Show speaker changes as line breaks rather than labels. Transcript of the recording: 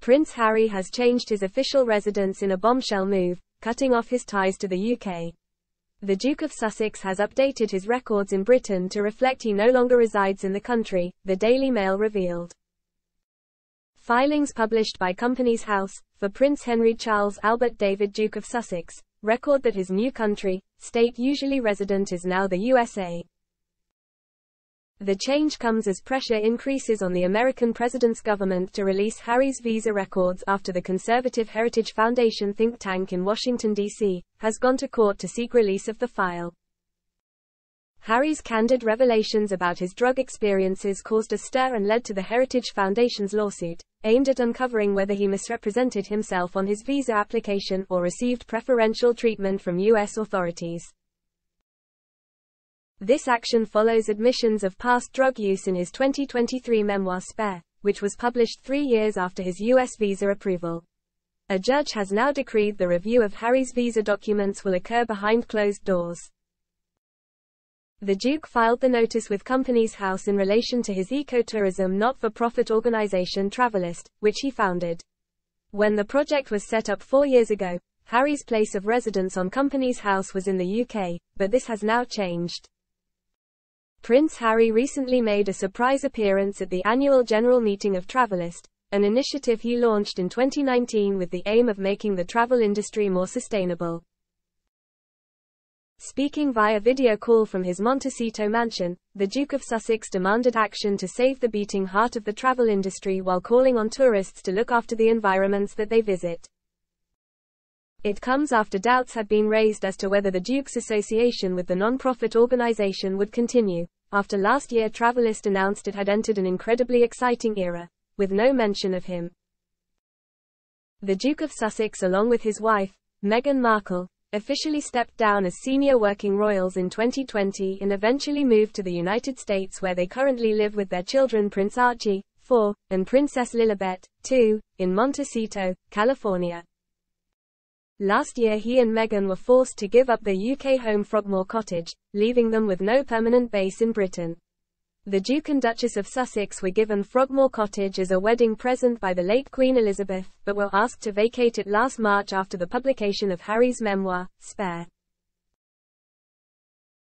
Prince Harry has changed his official residence in a bombshell move, cutting off his ties to the UK. The Duke of Sussex has updated his records in Britain to reflect he no longer resides in the country, the Daily Mail revealed. Filings published by Companies House, for Prince Henry Charles Albert David Duke of Sussex, record that his new country, state usually resident is now the USA. The change comes as pressure increases on the American president's government to release Harry's visa records after the Conservative Heritage Foundation think tank in Washington, D.C., has gone to court to seek release of the file. Harry's candid revelations about his drug experiences caused a stir and led to the Heritage Foundation's lawsuit, aimed at uncovering whether he misrepresented himself on his visa application or received preferential treatment from U.S. authorities. This action follows admissions of past drug use in his 2023 memoir Spare, which was published 3 years after his U.S. visa approval. A judge has now decreed the review of Harry's visa documents will occur behind closed doors. The Duke filed the notice with Companies House in relation to his ecotourism not-for-profit organization Travelist, which he founded. When the project was set up 4 years ago, Harry's place of residence on Companies House was in the UK, but this has now changed. Prince Harry recently made a surprise appearance at the annual general meeting of Travelist, an initiative he launched in 2019 with the aim of making the travel industry more sustainable. Speaking via video call from his Montecito mansion, the Duke of Sussex demanded action to save the beating heart of the travel industry while calling on tourists to look after the environments that they visit. It comes after doubts had been raised as to whether the Duke's association with the non-profit organization would continue, after last year Travelist announced it had entered an incredibly exciting era, with no mention of him. The Duke of Sussex, along with his wife, Meghan Markle, officially stepped down as senior working royals in 2020 and eventually moved to the United States, where they currently live with their children Prince Archie, 4, and Princess Lilibet, 2, in Montecito, California. Last year he and Meghan were forced to give up their UK home Frogmore Cottage, leaving them with no permanent base in Britain. The Duke and Duchess of Sussex were given Frogmore Cottage as a wedding present by the late Queen Elizabeth, but were asked to vacate it last March after the publication of Harry's memoir, Spare.